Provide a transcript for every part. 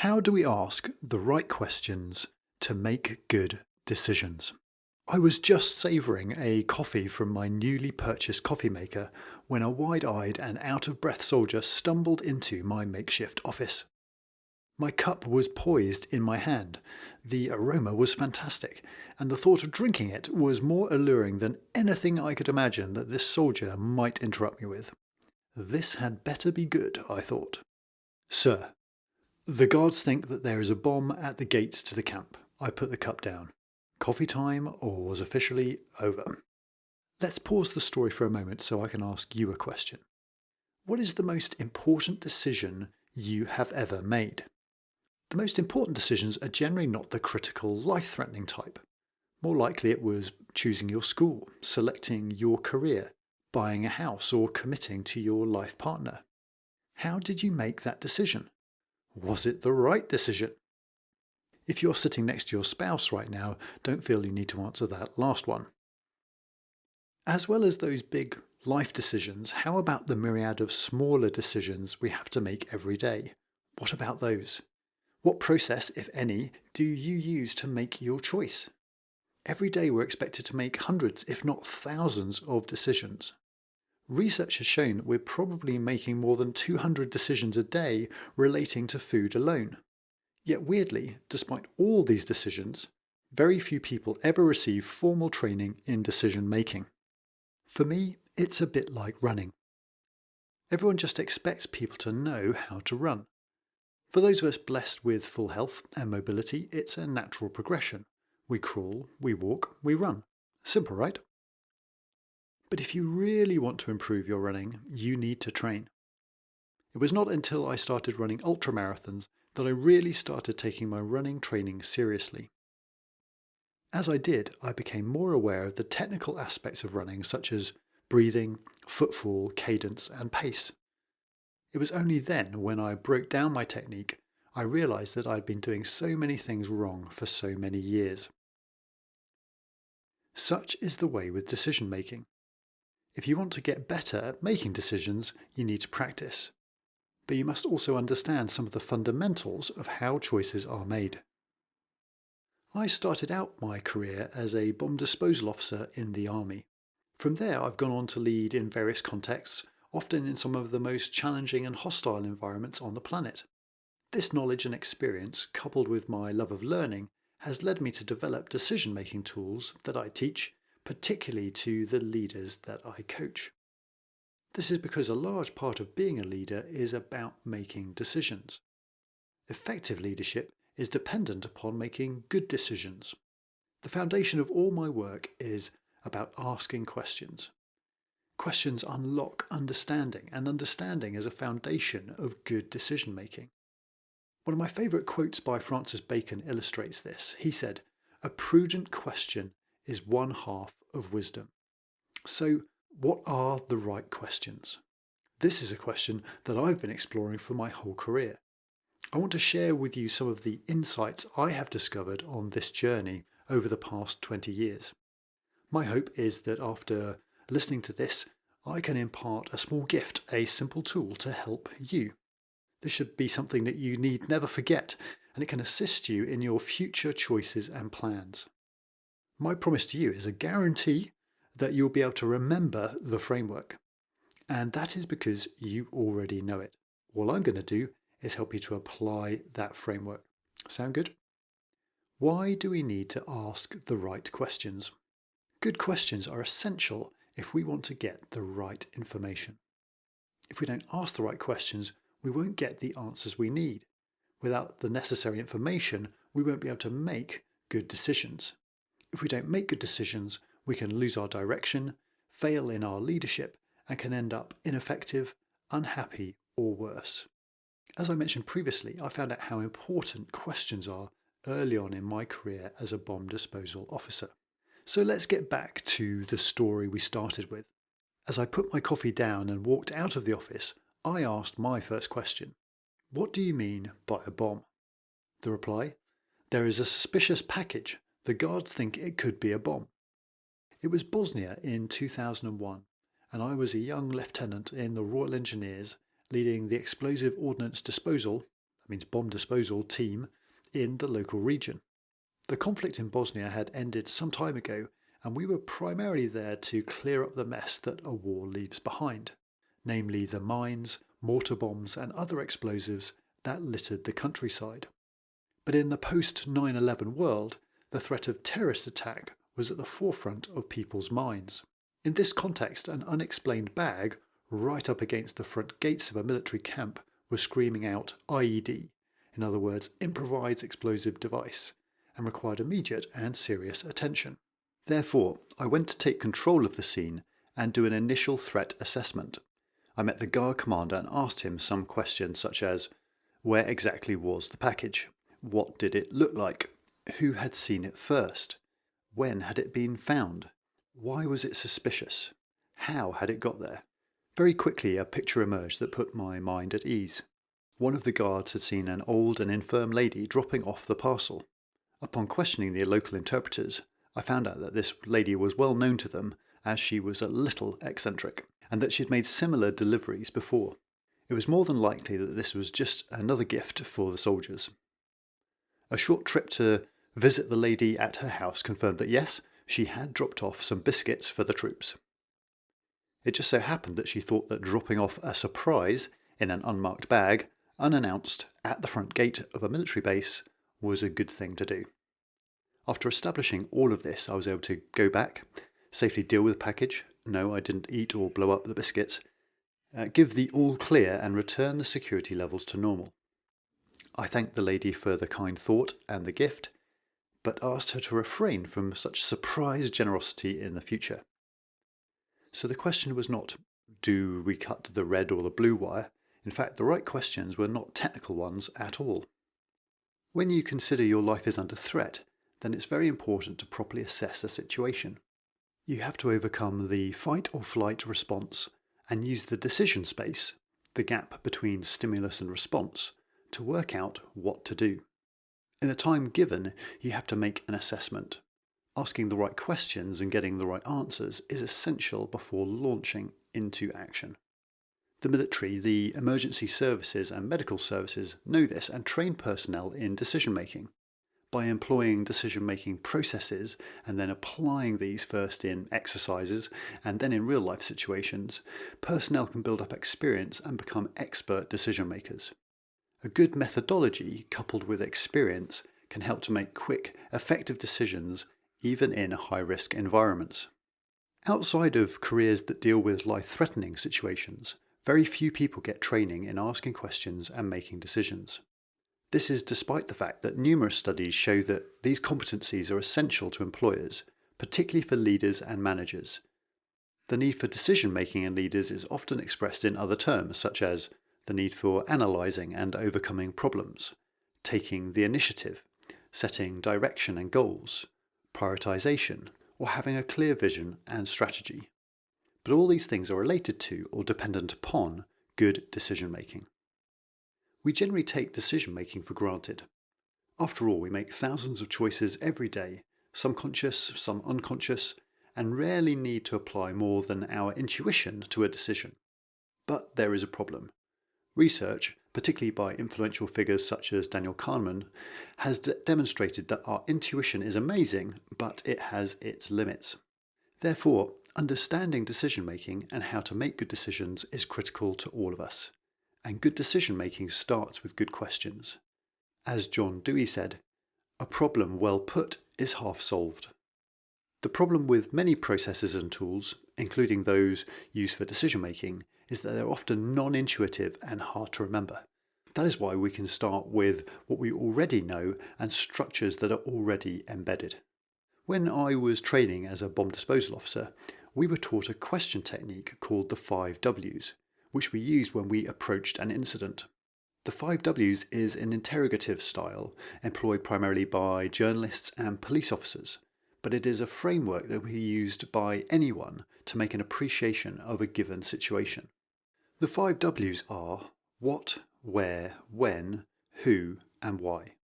How do we ask the right questions to make good decisions? I was just savouring a coffee from my newly purchased coffee maker when a wide-eyed and out-of-breath soldier stumbled into my makeshift office. My cup was poised in my hand, the aroma was fantastic, and the thought of drinking it was more alluring than anything I could imagine that this soldier might interrupt me with. This had better be good, I thought. Sir, the guards think that there is a bomb at the gates to the camp. I put the cup down. Coffee time was officially over. Let's pause the story for a moment so I can ask you a question. What is the most important decision you have ever made? The most important decisions are generally not the critical, life-threatening type. More likely it was choosing your school, selecting your career, buying a house, or committing to your life partner. How did you make that decision? Was it the right decision? If you're sitting next to your spouse right now, don't feel you need to answer that last one. As well as those big life decisions, how about the myriad of smaller decisions we have to make every day? What about those? What process, if any, do you use to make your choice? Every day we're expected to make hundreds, if not thousands, of decisions. Research has shown that we're probably making more than 200 decisions a day relating to food alone. Yet weirdly, despite all these decisions, very few people ever receive formal training in decision making. For me, it's a bit like running. Everyone just expects people to know how to run. For those of us blessed with full health and mobility, it's a natural progression. We crawl, we walk, we run. Simple, right? But if you really want to improve your running, you need to train. It was not until I started running ultramarathons that I really started taking my running training seriously. As I did, I became more aware of the technical aspects of running, such as breathing, footfall, cadence, and pace. It was only then, when I broke down my technique, I realised that I'd been doing so many things wrong for so many years. Such is the way with decision making. If you want to get better at making decisions, you need to practice. But you must also understand some of the fundamentals of how choices are made. I started out my career as a bomb disposal officer in the army. From there, I've gone on to lead in various contexts, often in some of the most challenging and hostile environments on the planet. This knowledge and experience, coupled with my love of learning, has led me to develop decision-making tools that I teach, particularly to the leaders that I coach. This is because a large part of being a leader is about making decisions. Effective leadership is dependent upon making good decisions. The foundation of all my work is about asking questions. Questions unlock understanding, and understanding is a foundation of good decision making. One of my favourite quotes by Francis Bacon illustrates this. He said, "A prudent question is one half of wisdom." So, what are the right questions? This is a question that I've been exploring for my whole career. I want to share with you some of the insights I have discovered on this journey over the past 20 years. My hope is that after listening to this, I can impart a small gift, a simple tool to help you. This should be something that you need never forget, and it can assist you in your future choices and plans. My promise to you is a guarantee that you'll be able to remember the framework. And that is because you already know it. All I'm going to do is help you to apply that framework. Sound good? Why do we need to ask the right questions? Good questions are essential if we want to get the right information. If we don't ask the right questions, we won't get the answers we need. Without the necessary information, we won't be able to make good decisions. If we don't make good decisions, we can lose our direction, fail in our leadership, and can end up ineffective, unhappy, or worse. As I mentioned previously, I found out how important questions are early on in my career as a bomb disposal officer. So let's get back to the story we started with. As I put my coffee down and walked out of the office, I asked my first question. What do you mean by a bomb? The reply, there is a suspicious package. The guards think it could be a bomb. It was Bosnia in 2001, and I was a young lieutenant in the Royal Engineers leading the explosive ordnance disposal, that means bomb disposal team, in the local region. The conflict in Bosnia had ended some time ago, and we were primarily there to clear up the mess that a war leaves behind, namely the mines, mortar bombs and other explosives that littered the countryside. But in the post-9/11 world, the threat of terrorist attack was at the forefront of people's minds. In this context, an unexplained bag, right up against the front gates of a military camp, was screaming out IED, in other words, improvised explosive device, and required immediate and serious attention. Therefore, I went to take control of the scene and do an initial threat assessment. I met the guard commander and asked him some questions such as, where exactly was the package? What did it look like? Who had seen it first? When had it been found? Why was it suspicious? How had it got there? Very quickly a picture emerged that put my mind at ease. One of the guards had seen an old and infirm lady dropping off the parcel. Upon questioning the local interpreters, I found out that this lady was well known to them as she was a little eccentric, and that she had made similar deliveries before. It was more than likely that this was just another gift for the soldiers. A short trip to visit the lady at her house confirmed that yes, she had dropped off some biscuits for the troops. It just so happened that she thought that dropping off a surprise in an unmarked bag, unannounced, at the front gate of a military base was a good thing to do. After establishing all of this, I was able to go back, safely deal with the package. No, I didn't eat or blow up the biscuits. Give the all clear and return the security levels to normal. I thanked the lady for the kind thought and the gift, but asked her to refrain from such surprise generosity in the future. So the question was not, do we cut the red or the blue wire? In fact, the right questions were not technical ones at all. When you consider your life is under threat, then it's very important to properly assess a situation. You have to overcome the fight or flight response and use the decision space, the gap between stimulus and response, to work out what to do. In the time given, you have to make an assessment. Asking the right questions and getting the right answers is essential before launching into action. The military, the emergency services and medical services know this and train personnel in decision-making. By employing decision-making processes and then applying these first in exercises and then in real-life situations, personnel can build up experience and become expert decision-makers. A good methodology coupled with experience can help to make quick, effective decisions even in high-risk environments. Outside of careers that deal with life-threatening situations, very few people get training in asking questions and making decisions. This is despite the fact that numerous studies show that these competencies are essential to employers, particularly for leaders and managers. The need for decision-making in leaders is often expressed in other terms, such as the need for analysing and overcoming problems, taking the initiative, setting direction and goals, prioritisation, or having a clear vision and strategy. But all these things are related to or dependent upon good decision-making. We generally take decision-making for granted. After all, we make thousands of choices every day, some conscious, some unconscious, and rarely need to apply more than our intuition to a decision. But there is a problem. Research, particularly by influential figures such as Daniel Kahneman, has demonstrated that our intuition is amazing, but it has its limits. Therefore, understanding decision-making and how to make good decisions is critical to all of us. And good decision-making starts with good questions. As John Dewey said, a problem well put is half solved. The problem with many processes and tools, including those used for decision-making, is that they're often non-intuitive and hard to remember. That is why we can start with what we already know and structures that are already embedded. When I was training as a bomb disposal officer, we were taught a question technique called the 5 Ws, which we used when we approached an incident. The 5 Ws is an interrogative style employed primarily by journalists and police officers, but it is a framework that can be used by anyone to make an appreciation of a given situation. The 5 Ws are what, where, when, who, and why.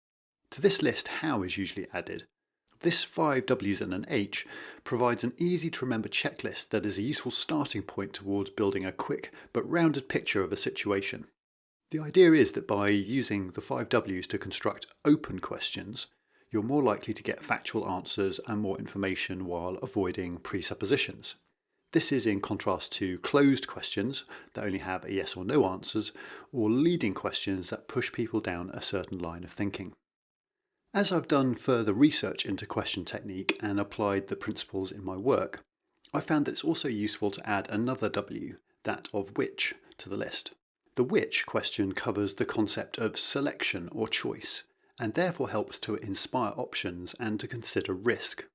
To this list, how is usually added. This 5 Ws and an H provides an easy-to-remember checklist that is a useful starting point towards building a quick but rounded picture of a situation. The idea is that by using the 5 Ws to construct open questions, you're more likely to get factual answers and more information while avoiding presuppositions. This is in contrast to closed questions that only have a yes or no answers, or leading questions that push people down a certain line of thinking. As I've done further research into question technique and applied the principles in my work, I found that it's also useful to add another W, that of which, to the list. The which question covers the concept of selection or choice, and therefore helps to inspire options and to consider risk.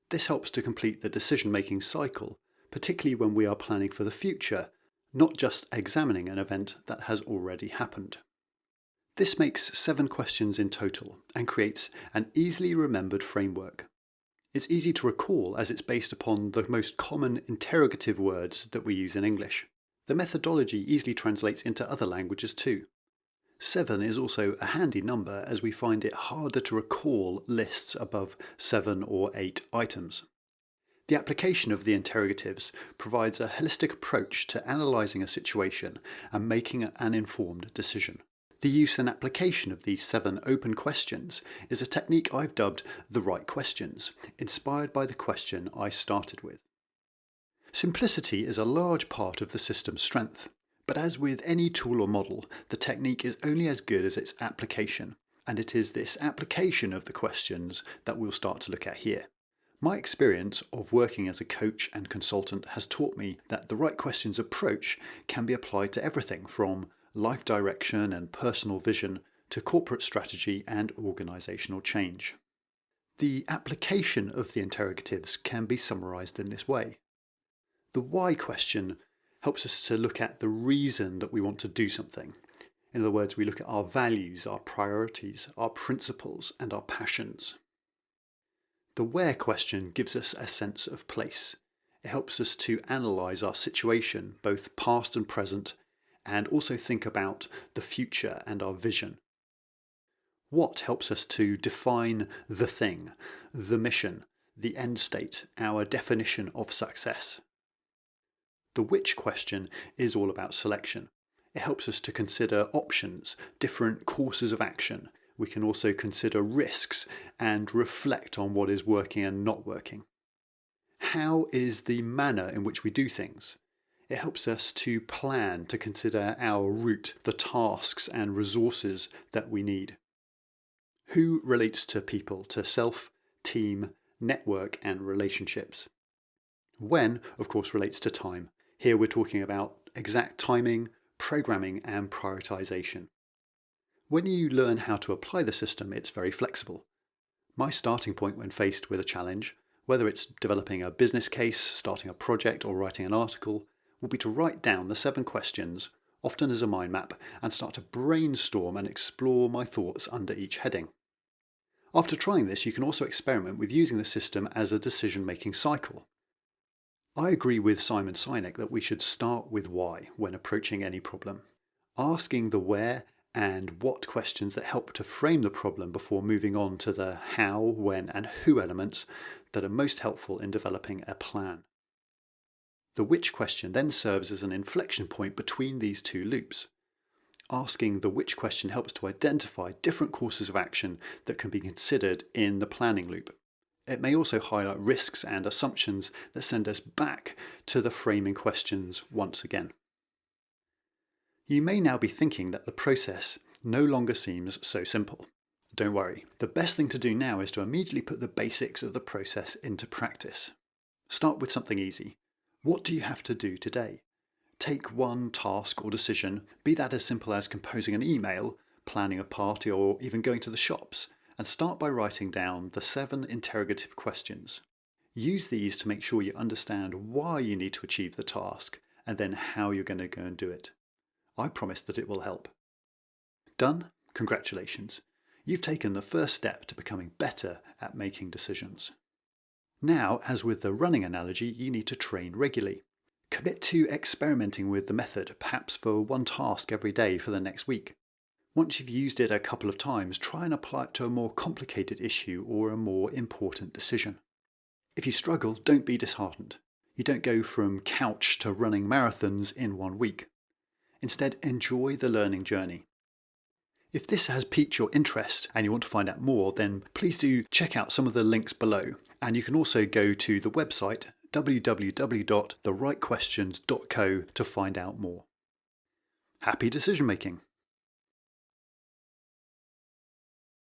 This helps to complete the decision-making cycle, particularly when we are planning for the future, not just examining an event that has already happened. This makes 7 questions in total and creates an easily remembered framework. It's easy to recall as it's based upon the most common interrogative words that we use in English. The methodology easily translates into other languages too. 7 is also a handy number as we find it harder to recall lists above 7 or 8 items. The application of the interrogatives provides a holistic approach to analysing a situation and making an informed decision. The use and application of these 7 open questions is a technique I've dubbed the right questions, inspired by the question I started with. Simplicity is a large part of the system's strength, but as with any tool or model, the technique is only as good as its application, and it is this application of the questions that we'll start to look at here. My experience of working as a coach and consultant has taught me that the right questions approach can be applied to everything from life direction and personal vision to corporate strategy and organisational change. The application of the interrogatives can be summarised in this way. The why question helps us to look at the reason that we want to do something. In other words, we look at our values, our priorities, our principles, and our passions. The where question gives us a sense of place. It helps us to analyse our situation, both past and present, and also think about the future and our vision. What helps us to define the thing, the mission, the end state, our definition of success. The which question is all about selection. It helps us to consider options, different courses of action. We can also consider risks and reflect on what is working and not working. How is the manner in which we do things? It helps us to plan, to consider our route, the tasks and resources that we need. Who relates to people, to self, team, network and relationships? When, of course, relates to time. Here we're talking about exact timing, programming and prioritization. When you learn how to apply the system, it's very flexible. My starting point when faced with a challenge, whether it's developing a business case, starting a project or writing an article, will be to write down the 7 questions, often as a mind map, and start to brainstorm and explore my thoughts under each heading. After trying this, you can also experiment with using the system as a decision-making cycle. I agree with Simon Sinek that we should start with why when approaching any problem, asking the where and what questions that help to frame the problem before moving on to the how, when and who elements that are most helpful in developing a plan. The which question then serves as an inflection point between these 2 loops. Asking the which question helps to identify different courses of action that can be considered in the planning loop. It may also highlight risks and assumptions that send us back to the framing questions once again. You may now be thinking that the process no longer seems so simple. Don't worry, the best thing to do now is to immediately put the basics of the process into practice. Start with something easy. What do you have to do today? Take one task or decision, be that as simple as composing an email, planning a party or even going to the shops, and start by writing down the 7 interrogative questions. Use these to make sure you understand why you need to achieve the task and then how you're going to go and do it. I promise that it will help. Done? Congratulations. You've taken the first step to becoming better at making decisions. Now, as with the running analogy, you need to train regularly. Commit to experimenting with the method, perhaps for one task every day for the next week. Once you've used it a couple of times, try and apply it to a more complicated issue or a more important decision. If you struggle, don't be disheartened. You don't go from couch to running marathons in 1 week. Instead, enjoy the learning journey. If this has piqued your interest and you want to find out more, then please do check out some of the links below. And you can also go to the website www.therightquestions.co to find out more. Happy decision making!